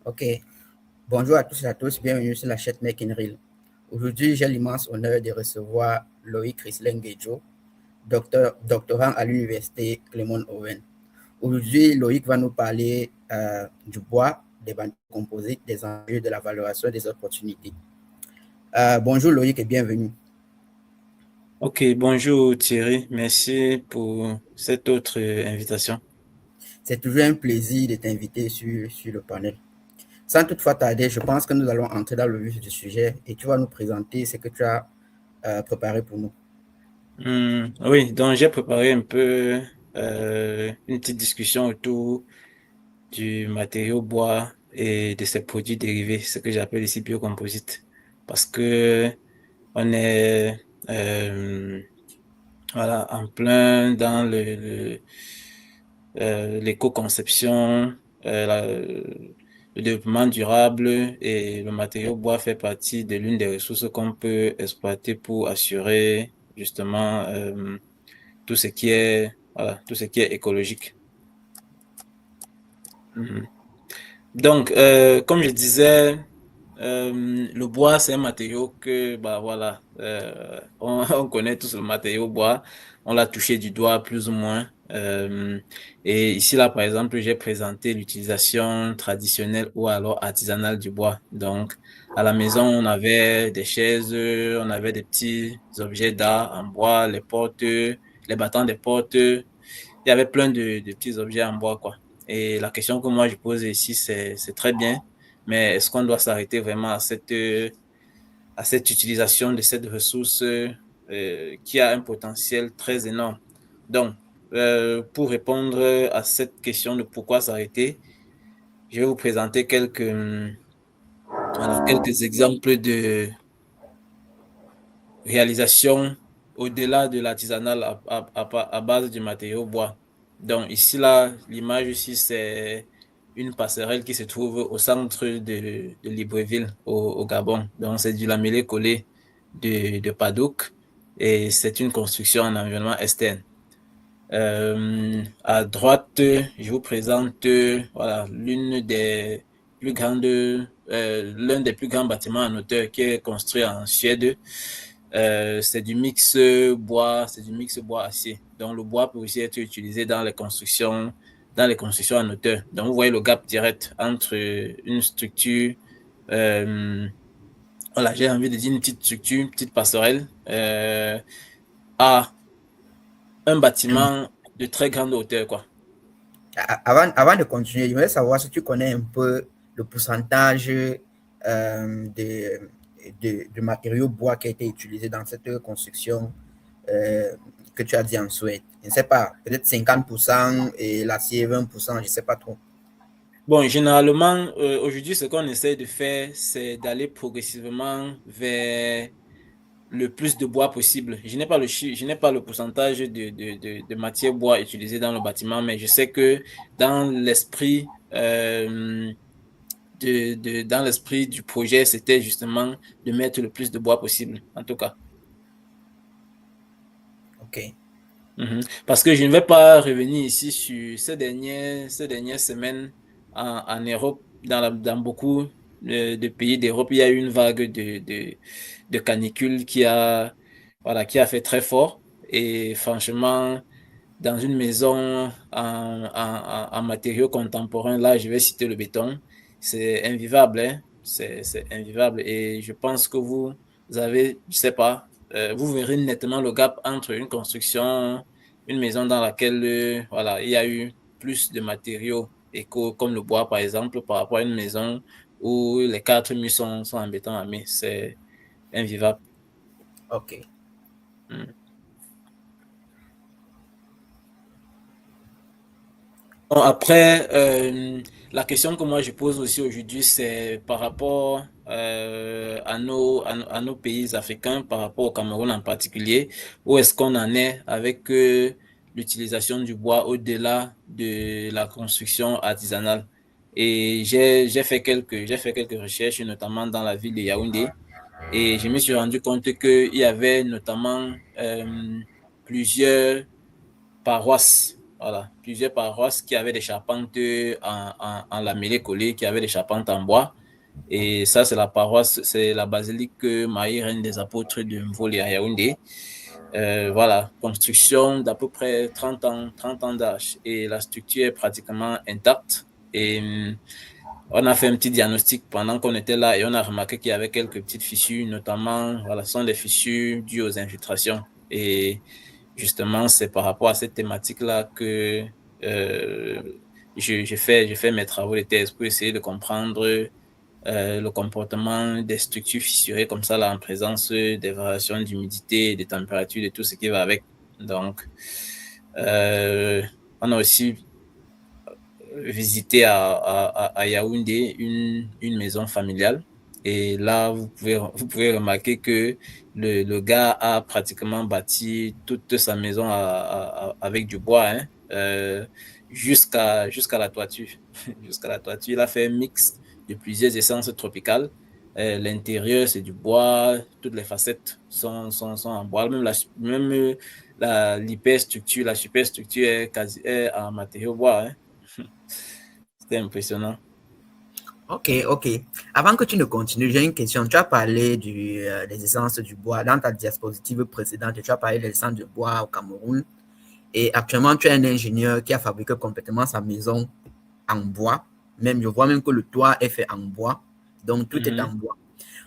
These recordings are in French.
Ok, bonjour à tous et à tous, bienvenue sur la chaîne Make in Real. Aujourd'hui, j'ai l'immense honneur de recevoir Loïc Risleng-Guedjo, doctorant à l'université Clement Owen. Aujourd'hui, Loïc va nous parler du bois, des bandes composites, des enjeux, de la valorisation des opportunités. Bonjour Loïc et bienvenue. Ok, bonjour Thierry, merci pour cette autre invitation. C'est toujours un plaisir de t'inviter sur le panel. Sans toutefois tarder, je pense que nous allons entrer dans le vif du sujet et tu vas nous présenter ce que tu as préparé pour nous. Oui, donc j'ai préparé un peu une petite discussion autour du matériau bois et de ses produits dérivés, ce que j'appelle ici biocomposite, parce que on est voilà en plein dans l'éco-conception, le développement durable et le matériau bois fait partie de l'une des ressources qu'on peut exploiter pour assurer justement tout ce qui est voilà tout ce qui est écologique. Mhm. Donc comme je disais, le bois c'est un matériau que bah voilà on connaît tous le matériau bois, on l'a touché du doigt plus ou moins. Et ici là par exemple j'ai présenté l'utilisation traditionnelle ou alors artisanale du bois. Donc à la maison on avait des chaises, on avait des petits objets d'art en bois, les portes, les battants des portes, il y avait plein de petits objets en bois quoi. Et la question que moi je pose ici c'est très bien, mais est-ce qu'on doit s'arrêter vraiment à cette utilisation de cette ressource qui a un potentiel très énorme? Donc, pour répondre à cette question de pourquoi s'arrêter, je vais vous présenter voilà, quelques exemples de réalisation au-delà de l'artisanal à base du matériau bois. Donc ici, là, l'image ici, c'est une passerelle qui se trouve au centre de Libreville, au Gabon. Donc c'est du lamellé-collé de Padouk et c'est une construction en environnement externe. À droite, je vous présente voilà l'un des plus grands bâtiments en hauteur qui est construit en Suède. C'est du mix bois acier. Donc le bois peut aussi être utilisé dans les constructions en hauteur. Donc vous voyez le gap direct entre une structure, euh, voilà, j'ai envie de dire une petite structure, une petite passerelle, à un bâtiment de très grande hauteur, quoi. Avant de continuer, je voudrais savoir si tu connais un peu le pourcentage de matériaux bois qui a été utilisé dans cette construction euh, que tu as dit en Suède. Je ne sais pas, peut-être 50% et l'acier 20%, je ne sais pas trop. Bon, généralement, aujourd'hui, ce qu'on essaie de faire, c'est d'aller progressivement vers le plus de bois possible. Je n'ai pas le pourcentage de matière bois utilisée dans le bâtiment, mais je sais que dans l'esprit dans l'esprit du projet, c'était justement de mettre le plus de bois possible, en tout cas. Ok. Mhm. Parce que je ne vais pas revenir ici sur ces dernières semaines en Europe, dans beaucoup de pays d'Europe, il y a eu une vague de canicule voilà, qui a fait très fort. Et franchement, dans une maison en matériaux contemporains, là, je vais citer le béton, c'est invivable, hein. C'est invivable. Et je pense que vous avez, je sais pas, vous verrez nettement le gap entre une construction, une maison dans laquelle, voilà, il y a eu plus de matériaux éco, comme le bois, par exemple, par rapport à une maison où les quatre murs sont en béton armé. C'est invivable. Ok. Mm. Bon, après, la question que moi je pose aussi aujourd'hui, c'est par rapport à nos pays africains, par rapport au Cameroun en particulier, où est-ce qu'on en est avec l'utilisation du bois au-delà de la construction artisanale? Et j'ai fait quelques recherches, notamment dans la ville de Yaoundé, et je me suis rendu compte qu'il y avait notamment plusieurs paroisses voilà, plusieurs paroisses qui avaient des charpentes en lamellé collé, qui avaient des charpentes en bois. Et ça, c'est la paroisse, c'est la basilique Marie Reine des Apôtres de Mvoli à Yaoundé. Voilà, construction d'à peu près 30 ans d'âge. Et la structure est pratiquement intacte. Et on a fait un petit diagnostic pendant qu'on était là et on a remarqué qu'il y avait quelques petites fissures, notamment, voilà, ce sont des fissures dues aux infiltrations. Et justement, c'est par rapport à cette thématique-là que j'ai fait mes travaux de thèse pour essayer de comprendre le comportement des structures fissurées comme ça, là, en présence des variations d'humidité, des températures, de tout ce qui va avec. Donc, euh, on a aussi visité à Yaoundé une maison familiale. Et là, vous pouvez remarquer que le gars a pratiquement bâti toute sa maison avec du bois, hein, jusqu'à la toiture. Jusqu'à la toiture, il a fait un mix de plusieurs essences tropicales. L'intérieur, c'est du bois, toutes les facettes sont en bois. Même l'hyperstructure, la superstructure est en matériaux bois, hein. C'était impressionnant. Ok, ok. Avant que tu ne continues, j'ai une question. Tu as parlé des essences du bois. Dans ta diapositive précédente, tu as parlé des essences du bois au Cameroun. Et actuellement, tu es un ingénieur qui a fabriqué complètement sa maison en bois. Même, je vois même que le toit est fait en bois. Donc, tout est en bois.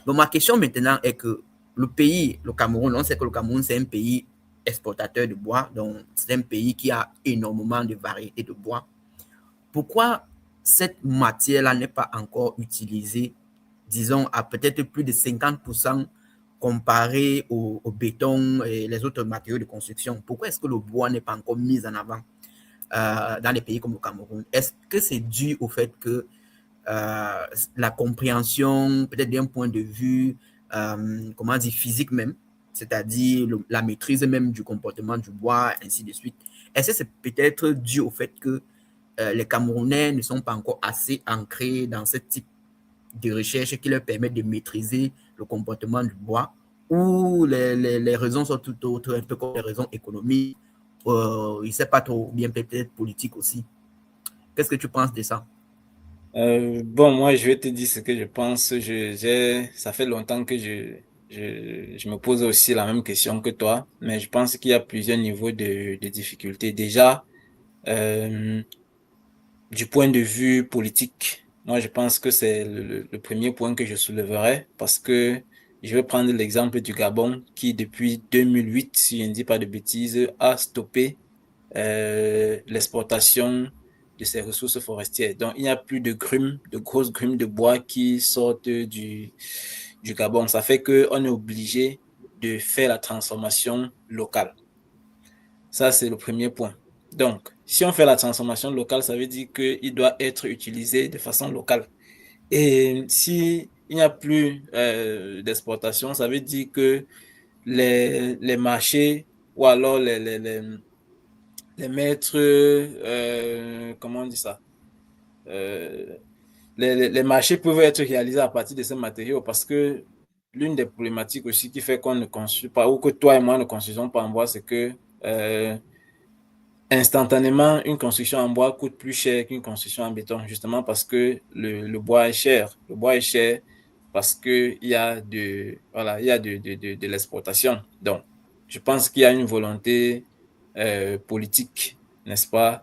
Donc, ma question maintenant est que le pays, le Cameroun, on sait que le Cameroun, c'est un pays exportateur de bois. Donc, c'est un pays qui a énormément de variétés de bois. Pourquoi cette matière-là n'est pas encore utilisée, disons, à peut-être plus de 50% comparé au béton et les autres matériaux de construction? Pourquoi est-ce que le bois n'est pas encore mis en avant dans les pays comme le Cameroun? Est-ce que c'est dû au fait que la compréhension, peut-être d'un point de vue, comment dire, physique même, c'est-à-dire la maîtrise même du comportement du bois, ainsi de suite. Est-ce que c'est peut-être dû au fait que les Camerounais ne sont pas encore assez ancrés dans ce type de recherche qui leur permet de maîtriser le comportement du bois, ou les raisons sont tout autres, un peu comme les raisons économiques, il ne sait pas trop, bien peut-être politique aussi. Qu'est-ce que tu penses de ça? Bon, moi, je vais te dire ce que je pense. Ça fait longtemps que je me pose aussi la même question que toi, mais je pense qu'il y a plusieurs niveaux de difficultés. Déjà, euh, du point de vue politique, moi, je pense que c'est le premier point que je soulèverai parce que je vais prendre l'exemple du Gabon qui, depuis 2008, si je ne dis pas de bêtises, a stoppé l'exportation de ces ressources forestières. Donc, il n'y a plus de grumes, de grosses grumes de bois qui sortent du Gabon. Ça fait qu'on est obligé de faire la transformation locale. Ça, c'est le premier point. Donc, si on fait la transformation locale, ça veut dire qu'il doit être utilisé de façon locale. Et si il n'y a plus d'exportation, ça veut dire que les marchés ou alors les maîtres, comment on dit ça? Euh, les marchés peuvent être réalisés à partir de ces matériaux parce que l'une des problématiques aussi qui fait qu'on ne construit pas ou que toi et moi ne construisons pas en bois, c'est que euh, instantanément, une construction en bois coûte plus cher qu'une construction en béton, justement parce que le bois est cher. Le bois est cher parce que il y a voilà, il y a de l'exportation. Donc, je pense qu'il y a une volonté politique, n'est-ce pas?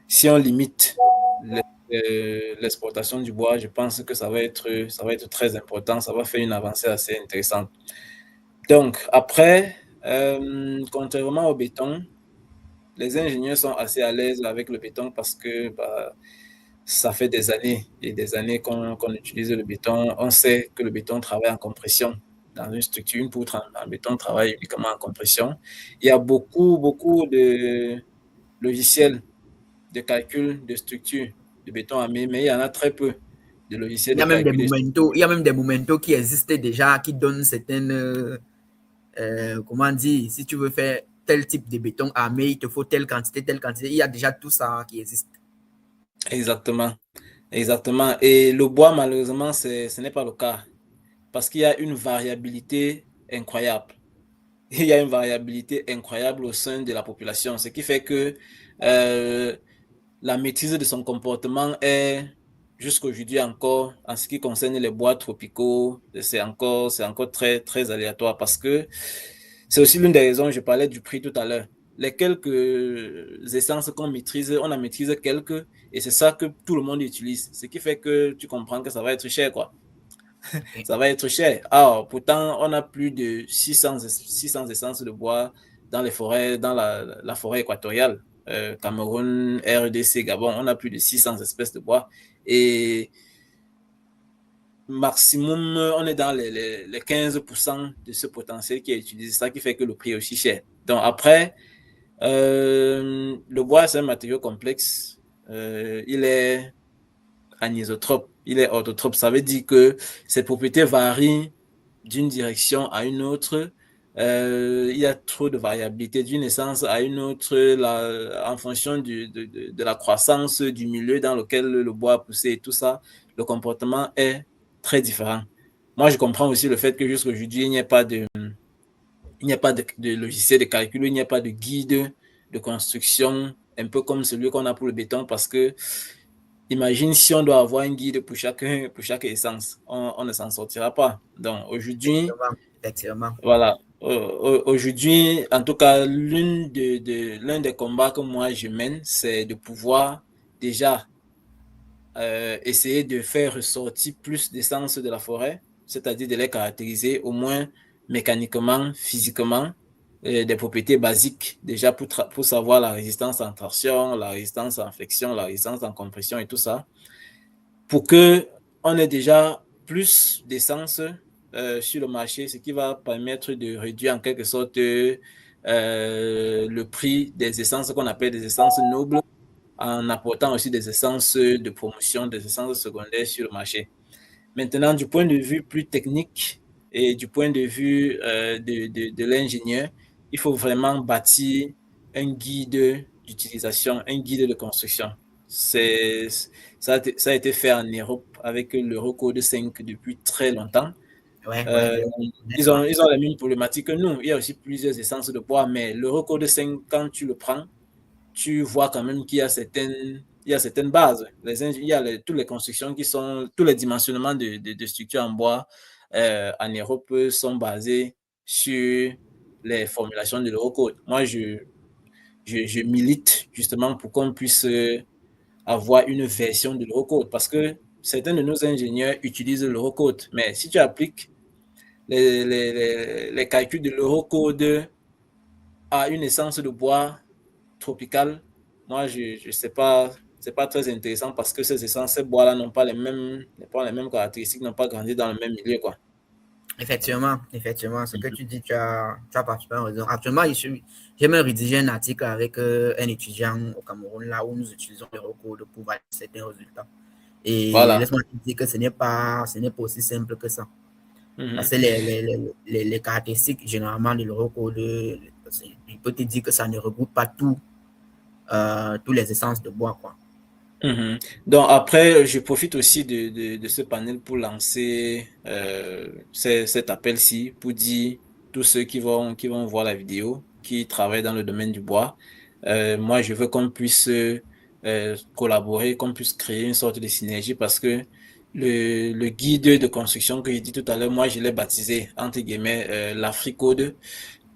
Si on limite l'exportation du bois, je pense que ça va être très important. Ça va faire une avancée assez intéressante. Donc, après, contrairement au béton, les ingénieurs sont assez à l'aise avec le béton parce que bah, ça fait des années et des années qu'on utilise le béton. On sait que le béton travaille en compression. Dans une structure, une poutre en béton travaille uniquement en compression. Il y a beaucoup de logiciels de calcul de structure de béton armé, mais il y en a très peu de logiciels Il y de a même des calcul de momentos, il y a même des momentos qui existent déjà, qui donnent certaines, comment dire, si tu veux faire tel type de béton armé, il te faut telle quantité, telle quantité. Il y a déjà tout ça qui existe. Exactement, exactement. Et le bois, malheureusement, ce n'est pas le cas parce qu'il y a une variabilité incroyable. Il y a une variabilité incroyable au sein de la population, ce qui fait que la maîtrise de son comportement est jusqu'aujourd'hui encore, en ce qui concerne les bois tropicaux, c'est encore très, très aléatoire parce que c'est aussi l'une des raisons, je parlais du prix tout à l'heure. Les quelques essences qu'on maîtrise, on en maîtrise quelques et c'est ça que tout le monde utilise. Ce qui fait que tu comprends que ça va être cher, quoi. Ok. Ça va être cher. Alors, pourtant, on a plus de 600 essences de bois dans les forêts, dans la forêt équatoriale. Cameroun, RDC, Gabon, on a plus de 600 espèces de bois. Et maximum, on est dans les 15% de ce potentiel qui est utilisé. C'est ça qui fait que le prix est aussi cher. Donc après, le bois, c'est un matériau complexe. Il est anisotrope, il est orthotrope. Ça veut dire que ses propriétés varient d'une direction à une autre. Il y a trop de variabilité d'une essence à une autre en fonction de la croissance du milieu dans lequel le bois a poussé et tout ça. Le comportement est très différent. Moi, je comprends aussi le fait que jusqu'à aujourd'hui, il n'y a pas de logiciel de calcul, il n'y a pas de guide de construction, un peu comme celui qu'on a pour le béton, parce que imagine si on doit avoir un guide pour chaque essence, on ne s'en sortira pas. Donc aujourd'hui, Effectivement, effectivement. voilà, aujourd'hui, en tout cas, l'un des combats que moi je mène, c'est de pouvoir déjà essayer de faire ressortir plus d'essence de la forêt, c'est-à-dire de les caractériser au moins mécaniquement, physiquement, des propriétés basiques déjà pour savoir la résistance en traction, la résistance en flexion, la résistance en compression et tout ça, pour que on ait déjà plus d'essence sur le marché, ce qui va permettre de réduire en quelque sorte le prix des essences qu'on appelle des essences nobles en apportant aussi des essences de promotion, des essences secondaires sur le marché. Maintenant, du point de vue plus technique et du point de vue de l'ingénieur, il faut vraiment bâtir un guide d'utilisation, un guide de construction. C'est, ça a été fait en Europe avec l'Eurocode 5 depuis très longtemps. Ouais, ouais, Euh, bien sûr. ils ont la même problématique que nous. Il y a aussi plusieurs essences de bois, mais l'Eurocode 5, quand tu le prends, tu vois quand même qu'il y a certaines bases. Il y a toutes les constructions qui sont, tous les dimensionnements de structures en bois en Europe sont basés sur les formulations de l'Eurocode. Moi, je milite justement pour qu'on puisse avoir une version de l'Eurocode parce que certains de nos ingénieurs utilisent l'Eurocode. Mais si tu appliques les calculs de l'Eurocode à une essence de bois tropicale, moi, je sais pas, c'est pas très intéressant parce que ces essences, ces bois-là n'ont pas les mêmes caractéristiques, n'ont pas grandi dans le même milieu, quoi. Effectivement, effectivement, ce que tu dis, tu as parfaitement raison. Actuellement, j'ai même rédigé un article avec un étudiant au Cameroun, là où nous utilisons les recours pour valider certains résultats. Et Voilà. laisse-moi te dire que ce n'est pas aussi simple que ça. Parce Mhm. que les caractéristiques, généralement, de l'eurocode, il peut te dire que ça ne regroupe pas tous les essences de bois, quoi. Mhm. Donc après, je profite aussi de ce panel pour lancer cet appel-ci pour dire tous ceux qui vont voir la vidéo, qui travaillent dans le domaine du bois, moi je veux qu'on puisse collaborer, qu'on puisse créer une sorte de synergie parce que le guide de construction que j'ai dit tout à l'heure, moi je l'ai baptisé entre guillemets l'Africode.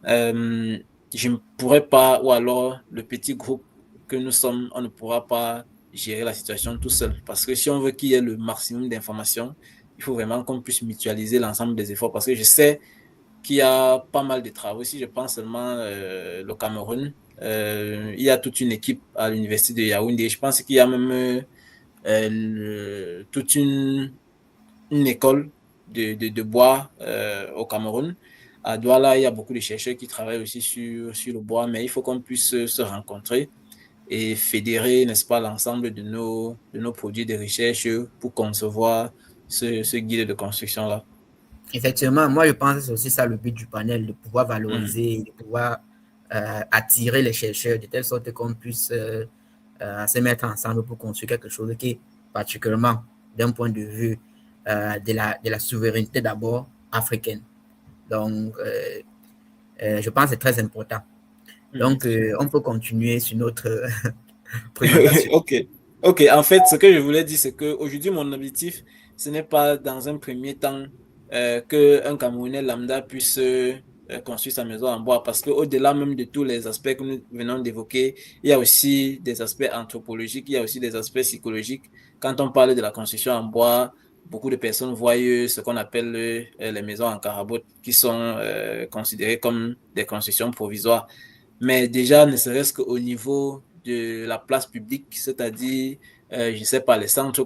Euh, je ne pourrais pas, ou alors le petit groupe que nous sommes, on ne pourra pas gérer la situation tout seul. Parce que si on veut qu'il y ait le maximum d'informations, il faut vraiment qu'on puisse mutualiser l'ensemble des efforts. Parce que je sais qu'il y a pas mal de travaux. Si je pense seulement le Cameroun, il y a toute une équipe à l'université de Yaoundé. Je pense qu'il y a même toute une école de bois au Cameroun. À Douala, il y a beaucoup de chercheurs qui travaillent aussi sur le bois, mais il faut qu'on puisse se rencontrer et fédérer, n'est-ce pas, l'ensemble de nos produits de recherche pour concevoir ce guide de construction-là. Effectivement, moi, je pense que c'est aussi ça le but du panel, de pouvoir Mhm. valoriser, de pouvoir attirer les chercheurs de telle sorte qu'on puisse se mettre ensemble pour construire quelque chose qui est particulièrement d'un point de vue de la souveraineté d'abord africaine. Donc, je pense que c'est très important. Donc, on peut continuer sur notre présentation. Ok. Ok. En fait, ce que je voulais dire, c'est qu'aujourd'hui, mon objectif, ce n'est pas dans un premier temps qu'un Camerounais lambda puisse construire sa maison en bois, parce qu'au-delà même de tous les aspects que nous venons d'évoquer, il y a aussi des aspects anthropologiques, il y a aussi des aspects psychologiques. Quand on parle de la construction en bois, beaucoup de personnes voient ce qu'on appelle les maisons en carabote, qui sont considérées comme des constructions provisoires. Mais déjà, ne serait-ce qu'au niveau de la place publique, c'est-à-dire, je ne sais pas, les centres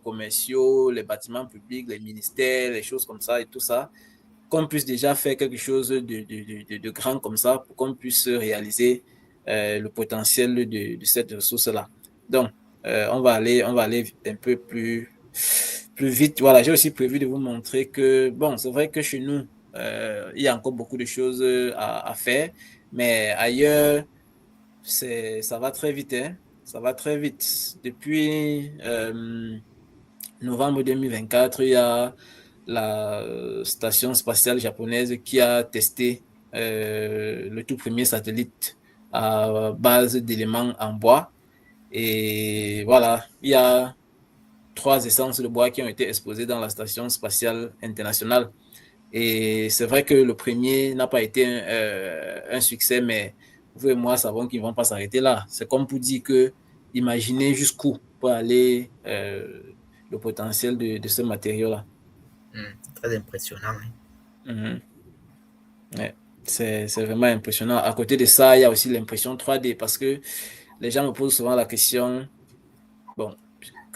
commerciaux, les bâtiments publics, les ministères, les choses comme ça et tout ça, qu'on puisse déjà faire quelque chose de grand comme ça pour qu'on puisse réaliser le potentiel de cette ressource-là. Donc, on va aller un peu plus vite. Voilà, j'ai aussi prévu de vous montrer que, bon, c'est vrai que chez nous, il y a encore beaucoup de choses à faire, mais ailleurs, ça va très vite, hein. Ça va très vite. Depuis novembre 2024, il y a la station spatiale japonaise qui a testé le tout premier satellite à base d'éléments en bois. Et voilà, il y a 3 essences de bois qui ont été exposées dans la station spatiale internationale. Et c'est vrai que le premier n'a pas été un succès, mais vous et moi savons qu'ils ne vont pas s'arrêter là. C'est comme pour dire que imaginez jusqu'où peut aller le potentiel de ce matériau-là. Très impressionnant. Mhm. Ouais. C'est vraiment impressionnant. À côté de ça, il y a aussi l'impression 3D parce que les gens me posent souvent la question, bon,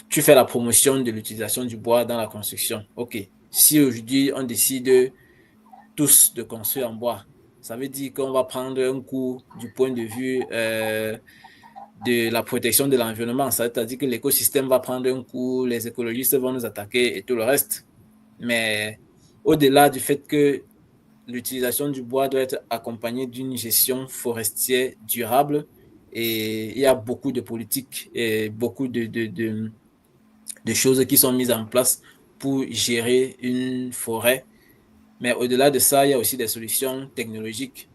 tu fais la promotion de l'utilisation du bois dans la construction. OK. Si aujourd'hui on décide tous de construire en bois, ça veut dire qu'on va prendre un coup du point de vue de la protection de l'environnement. C'est-à-dire que l'écosystème va prendre un coup, les écologistes vont nous attaquer et tout le reste. Mais au-delà du fait que l'utilisation du bois doit être accompagnée d'une gestion forestière durable, et il y a beaucoup de politiques et beaucoup de choses qui sont mises en place pour gérer une forêt. Mais au-delà de ça, il y a aussi des solutions technologiques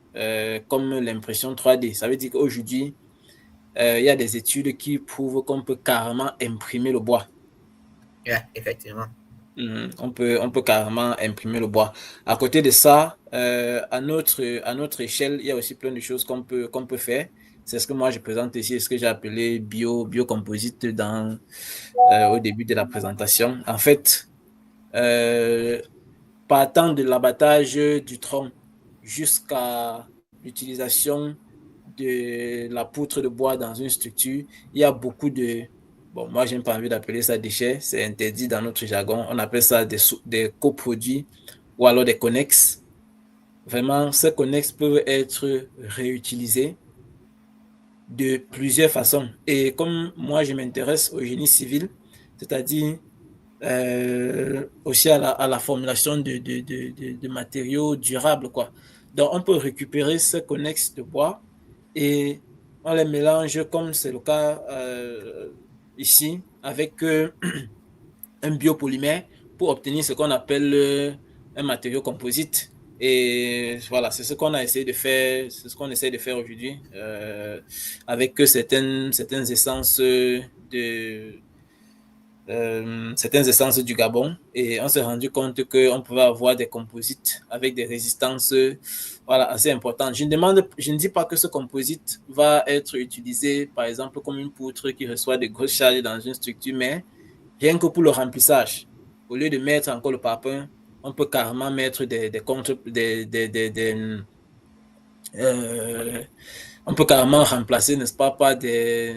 comme l'impression 3D. Ça veut dire qu'aujourd'hui, il y a des études qui prouvent qu'on peut carrément imprimer le bois. Yeah, effectivement. On peut carrément imprimer le bois. À côté de ça, à notre échelle, il y a aussi plein de choses qu'on peut faire. C'est ce que moi je présente ici, ce que j'ai appelé biocomposite au début de la présentation. En fait, euh, partant de l'abattage du tronc jusqu'à l'utilisation de la poutre de bois dans une structure, il y a beaucoup de... Bon, moi, je n'ai pas envie d'appeler ça déchets, c'est interdit dans notre jargon. On appelle ça des coproduits ou alors des connexes. Vraiment, ces connexes peuvent être réutilisés de plusieurs façons. Et comme moi, je m'intéresse au génie civil, c'est-à-dire aussi à la formulation de matériaux durables, quoi. Donc, on peut récupérer ces connexes de bois et on les mélange, comme c'est le cas ici, avec un biopolymère pour obtenir ce qu'on appelle un matériau composite. Et voilà, c'est ce qu'on a essayé de faire, c'est ce qu'on essaie de faire aujourd'hui avec certaines essences certaines essences du Gabon, et on s'est rendu compte qu'on pouvait avoir des composites avec des résistances voilà, assez importantes. Je ne dis pas que ce composite va être utilisé, par exemple, comme une poutre qui reçoit de grosses charges dans une structure, mais rien que pour le remplissage, au lieu de mettre encore le parpaing, on peut carrément mettre euh, on peut carrément remplacer, n'est-ce pas, par des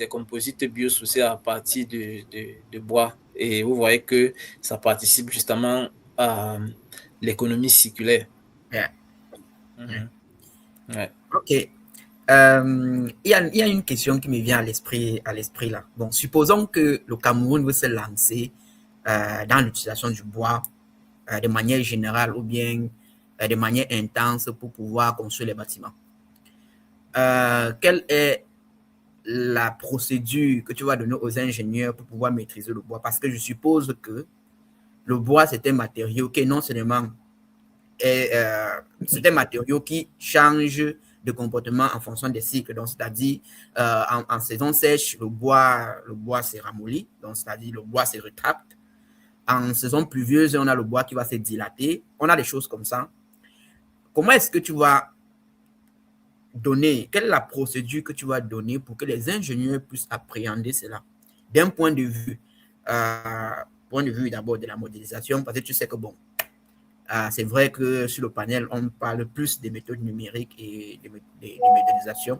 composites biosourcés à partir de bois. Et vous voyez que ça participe justement à l'économie circulaire. Yeah. Mhm. Ouais. OK. Il y a une question qui me vient à l'esprit là. Bon, supposons que le Cameroun veut se lancer dans l'utilisation du bois de manière générale ou bien de manière intense pour pouvoir construire les bâtiments. Quelle est la procédure que tu vas donner aux ingénieurs pour pouvoir maîtriser le bois? Parce que je suppose que le bois, c'est un matériau qui non seulement c'est un matériau qui change de comportement en fonction des cycles. Donc, c'est-à-dire, en saison sèche, le bois se ramollit, donc c'est-à-dire le bois se rétracte. En saison pluvieuse, on a le bois qui va se dilater. On a des choses comme ça. Comment est-ce que tu vas donner, quelle est la procédure que tu vas donner pour que les ingénieurs puissent appréhender cela d'un point de vue d'abord de la modélisation, parce que tu sais que bon, c'est vrai que sur le panel, on parle plus des méthodes numériques et de modélisation.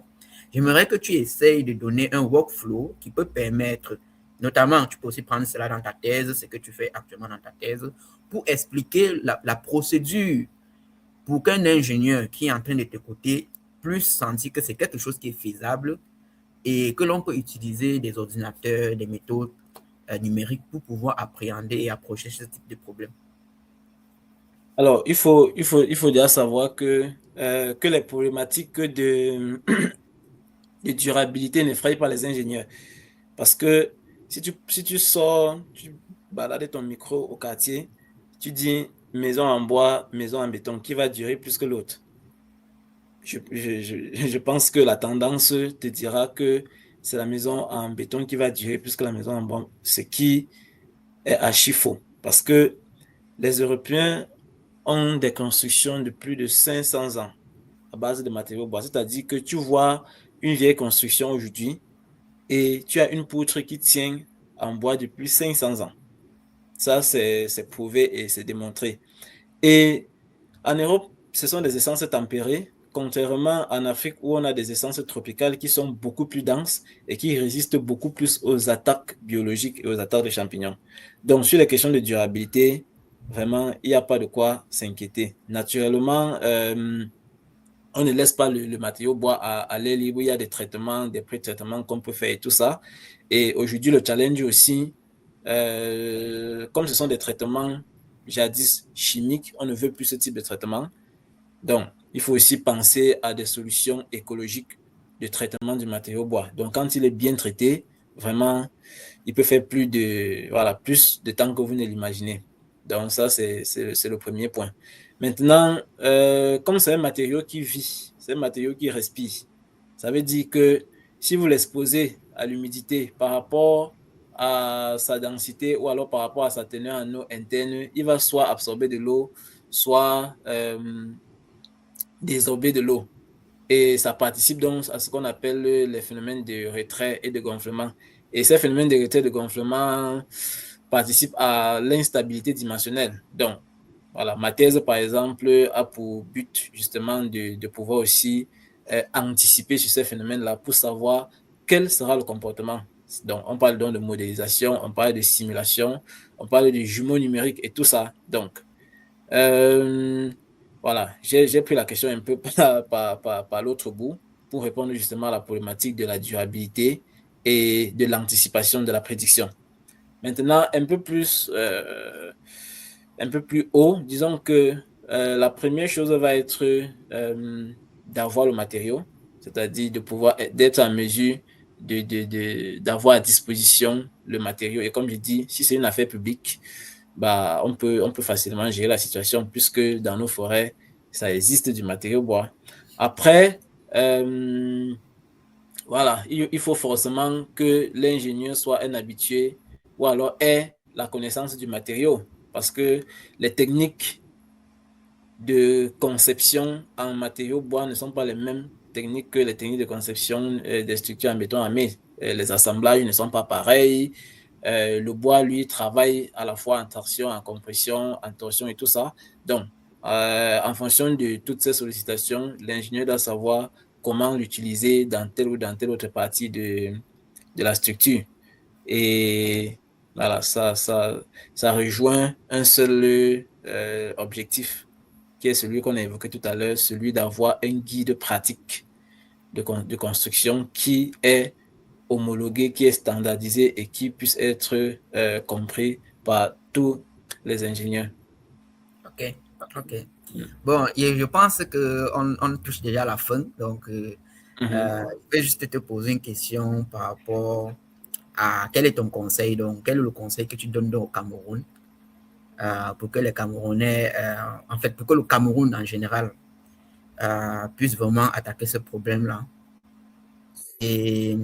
J'aimerais que tu essayes de donner un workflow qui peut permettre, notamment, tu peux aussi prendre cela dans ta thèse, ce que tu fais actuellement dans ta thèse, pour expliquer la procédure pour qu'un ingénieur qui est en train de t'écouter puisse sentir que c'est quelque chose qui est faisable et que l'on peut utiliser des ordinateurs, des méthodes numériques pour pouvoir appréhender et approcher ce type de problème. Alors, il faut déjà savoir que les problématiques de durabilité n'effraient pas les ingénieurs. Parce que si tu sors, tu balades ton micro au quartier, tu dis maison en bois, maison en béton, qui va durer plus que l'autre? Je pense que la tendance te dira que c'est la maison en béton qui va durer plus que la maison en bois, ce qui est archi faux. Parce que les Européens ont des constructions de plus de 500 ans à base de matériaux bois. C'est-à-dire que tu vois une vieille construction aujourd'hui et tu as une poutre qui tient en bois depuis 500 ans. Ça, c'est prouvé et c'est démontré. Et en Europe, ce sont des essences tempérées, contrairement en Afrique où on a des essences tropicales qui sont beaucoup plus denses et qui résistent beaucoup plus aux attaques biologiques et aux attaques des champignons. Donc, sur les questions de durabilité, vraiment, il n'y a pas de quoi s'inquiéter. Naturellement, on ne laisse pas le matériau bois à l'air libre. Il y a des traitements, des pré-traitements qu'on peut faire et tout ça. Et aujourd'hui, le challenge aussi, comme ce sont des traitements jadis chimiques, on ne veut plus ce type de traitement. Donc, il faut aussi penser à des solutions écologiques de traitement du matériau bois. Donc, quand il est bien traité, vraiment, il peut faire plus de temps que vous ne l'imaginez. Donc, ça, c'est le premier point. Maintenant, comme c'est un matériau qui vit, c'est un matériau qui respire, ça veut dire que si vous l'exposez à l'humidité par rapport à sa densité ou alors par rapport à sa teneur en eau interne, il va soit absorber de l'eau, soit désorber de l'eau. Et ça participe donc à ce qu'on appelle les phénomènes de retrait et de gonflement. Et ces phénomènes de retrait et de gonflement participent à l'instabilité dimensionnelle. Donc, voilà, ma thèse, par exemple, a pour but justement de pouvoir aussi anticiper sur ces phénomènes-là pour savoir quel sera le comportement. Donc, on parle donc de modélisation, on parle de simulation, on parle de jumeaux numériques et tout ça. Donc, voilà, j'ai pris la question un peu par l'autre bout pour répondre justement à la problématique de la durabilité et de l'anticipation de la prédiction. Maintenant, un peu plus haut, disons que la première chose va être d'avoir le matériau, c'est-à-dire de pouvoir d'être en mesure d'avoir à disposition le matériau. Et comme je dis, si c'est une affaire publique, bah, on peut facilement gérer la situation puisque dans nos forêts, ça existe du matériau bois. Après, voilà, il faut forcément que l'ingénieur soit un habitué ou alors ait la connaissance du matériau parce que les techniques de conception en matériaux bois ne sont pas les mêmes techniques que les techniques de conception des structures en béton armé. Les assemblages ne sont pas pareils. Le bois, lui, travaille à la fois en torsion, en compression, en torsion et tout ça. Donc, en fonction de toutes ces sollicitations, l'ingénieur doit savoir comment l'utiliser dans telle ou dans telle autre partie de la structure. Et voilà, ça rejoint un seul objectif, qui est celui qu'on a évoqué tout à l'heure, celui d'avoir un guide pratique de construction qui est homologué, qui est standardisé et qui puisse être compris par tous les ingénieurs. Ok, ok. Bon, et je pense qu'on touche déjà à la fin. Donc, je vais juste te poser une question par rapport à quel est ton conseil. Donc, quel est le conseil que tu donnes donc au Cameroun pour que les Camerounais, en fait, pour que le Cameroun en général puisse vraiment attaquer ce problème-là? Et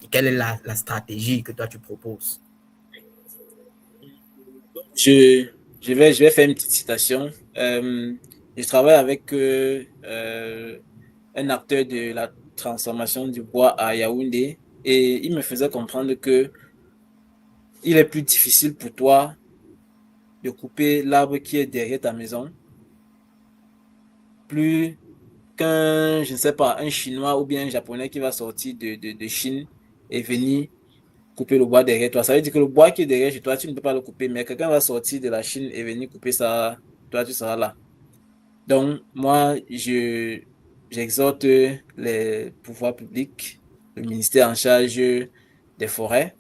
quelle est la stratégie que toi tu proposes? Je, je vais faire une petite citation. Je travaille avec un acteur de la transformation du bois à Yaoundé et il me faisait comprendre que il est plus difficile pour toi de couper l'arbre qui est derrière ta maison, plus qu'un, je ne sais pas, un Chinois ou bien un Japonais qui va sortir de Chine et venir couper le bois derrière toi. Ça veut dire que le bois qui est derrière chez toi, tu ne peux pas le couper, mais quelqu'un va sortir de la Chine et venir couper ça, toi, tu seras là. Donc, moi, j'exhorte les pouvoirs publics, le ministère en charge des forêts,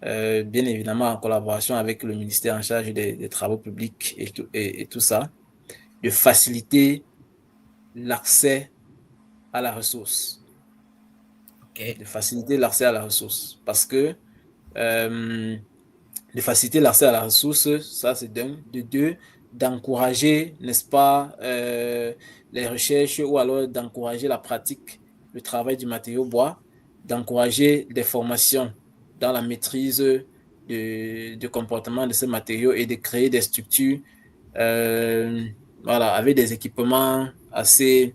bien évidemment en collaboration avec le ministère en charge des travaux publics et tout ça, de faciliter l'accès à la ressource. Ok, De faciliter l'accès à la ressource. Parce que euh, de faciliter l'accès à la ressource, ça c'est d'un. De deux, d'encourager, n'est-ce pas, les recherches ou alors d'encourager la pratique, le travail du matériau bois, d'encourager des formations dans la maîtrise de comportement de ce matériau et de créer des structures voilà, avec des équipements assez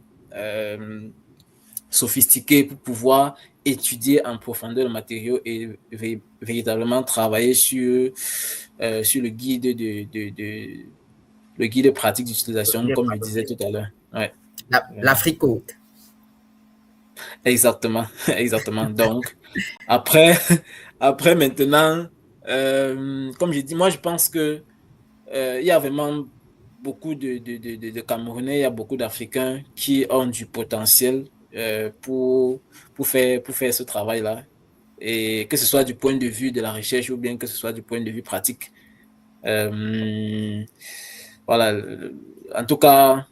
sophistiqués pour pouvoir étudier en profondeur le matériau et véritablement travailler sur le guide le guide pratique d'utilisation, comme je disais tout à l'heure. Ouais, vraiment. l'Afrique haute. Exactement, exactement. Donc, après, après maintenant, comme je dis, moi, je pense que il y a vraiment beaucoup de Camerounais, il y a beaucoup d'Africains qui ont du potentiel pour faire ce travail-là. Et que ce soit du point de vue de la recherche ou bien que ce soit du point de vue pratique. Euh, voilà. En tout cas,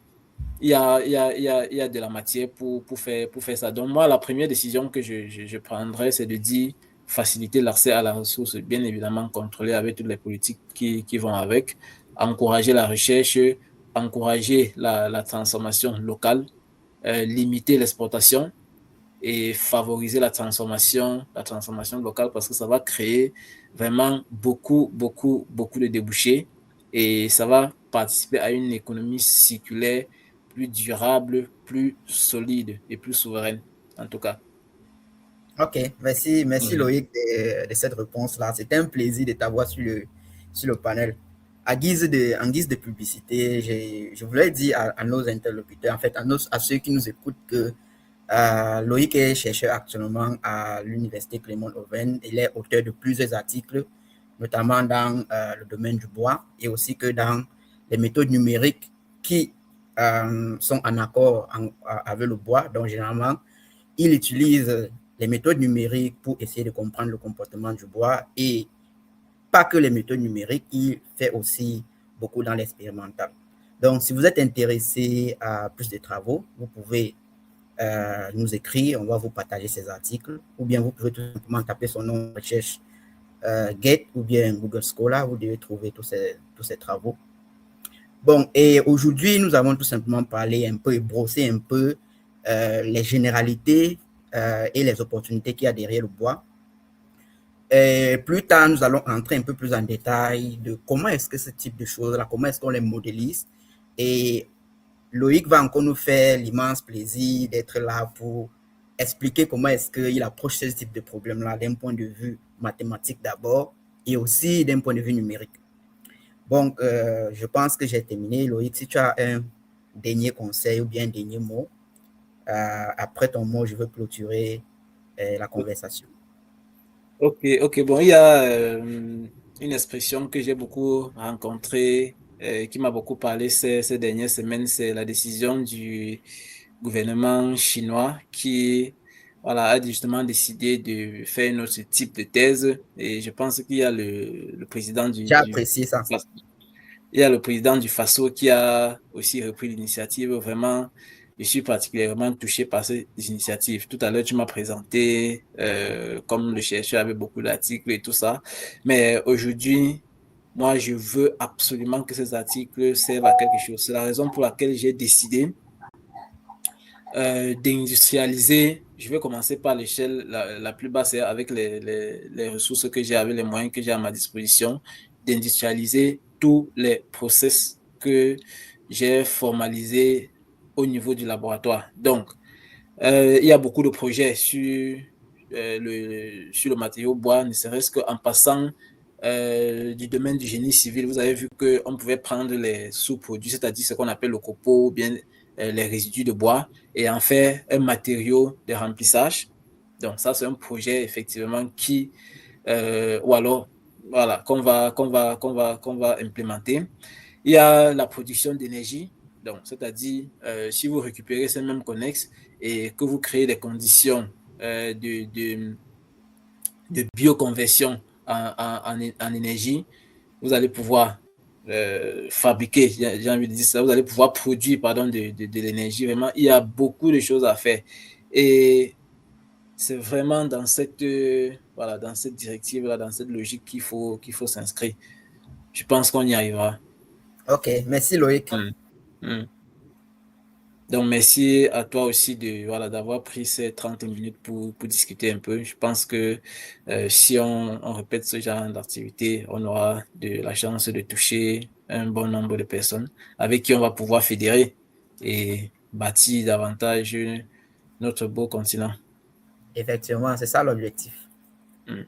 il y a de la matière pour faire ça. Donc, moi, la première décision que je prendrais, c'est de dire faciliter l'accès à la ressource, bien évidemment contrôler avec toutes les politiques qui vont avec, encourager la recherche, encourager la transformation locale, limiter l'exportation et favoriser la transformation locale parce que ça va créer vraiment beaucoup de débouchés et ça va participer à une économie circulaire plus durable, plus solide et plus souveraine, en tout cas. Ok, merci Oui. Loïc de cette réponse-là. C'était un plaisir de t'avoir sur le panel. En guise de publicité, je voulais dire à nos interlocuteurs, en fait, à ceux qui nous écoutent, que Loïc est chercheur actuellement à l'Université Clément Oven. Il est auteur de plusieurs articles, notamment dans le domaine du bois et aussi que dans les méthodes numériques qui sont en accord avec le bois. Donc, généralement, il utilise les méthodes numériques pour essayer de comprendre le comportement du bois et pas que les méthodes numériques, il fait aussi beaucoup dans l'expérimental. Donc, si vous êtes intéressé à plus de travaux, vous pouvez nous écrire, on va vous partager ces articles, ou bien vous pouvez tout simplement taper son nom de recherche Gate ou bien Google Scholar, vous devez trouver tous ces travaux. Bon, et aujourd'hui, nous avons tout simplement parlé un peu et brossé un peu les généralités et les opportunités qu'il y a derrière le bois. Et plus tard, nous allons entrer un peu plus en détail de comment est-ce que ce type de choses-là, comment est-ce qu'on les modélise. Et Loïc va encore nous faire l'immense plaisir d'être là pour expliquer comment est-ce qu'il approche ce type de problème-là d'un point de vue mathématique d'abord et aussi d'un point de vue numérique. Bon, je pense que j'ai terminé. Loïc, si tu as un dernier conseil ou bien un dernier mot, après ton mot, je veux clôturer la conversation. Ok, ok, bon, il y a une expression que j'ai beaucoup rencontrée, qui m'a beaucoup parlé ces dernières semaines, c'est la décision du gouvernement chinois qui, voilà, a justement décidé de faire un autre type de thèse. Et je pense qu'il y a le président J'ai apprécié ça. il y a le président du FASO qui a aussi repris l'initiative. Vraiment, je suis particulièrement touché par cette initiative. Tout à l'heure, tu m'as présenté comme le chercheur avait beaucoup d'articles et tout ça. Mais aujourd'hui, moi, je veux absolument que ces articles servent à quelque chose. C'est la raison pour laquelle j'ai décidé d'industrialiser. Je vais commencer par l'échelle la plus basse, avec les ressources que j'ai, avec les moyens que j'ai à ma disposition, d'industrialiser tous les process que j'ai formalisés au niveau du laboratoire. Donc, il y a beaucoup de projets sur le matériau bois, ne serait-ce qu'en passant du domaine du génie civil. Vous avez vu qu'on pouvait prendre les sous-produits, c'est-à-dire ce qu'on appelle le copeau, ou bien les résidus de bois, et en faire un matériau de remplissage. Donc ça, c'est un projet effectivement ou alors, voilà, qu'on va implémenter. Il y a la production d'énergie. Donc, c'est-à-dire, si vous récupérez ces mêmes connexes et que vous créez des conditions de bioconversion en énergie, vous allez pouvoir fabriquer, j'ai envie de dire ça, vous allez pouvoir produire, pardon, de l'énergie. Vraiment, il y a beaucoup de choses à faire. Et c'est vraiment dans cette, voilà, dans cette directive-là, dans cette logique qu'il faut s'inscrire. Je pense qu'on y arrivera. Ok, merci Loïc. Mm. Mm. Donc, merci à toi aussi voilà, d'avoir pris ces 30 minutes pour discuter un peu. Je pense que si on répète ce genre d'activité, on aura de la chance de toucher un bon nombre de personnes avec qui on va pouvoir fédérer et bâtir davantage notre beau continent. Effectivement, c'est ça l'objectif. Mm.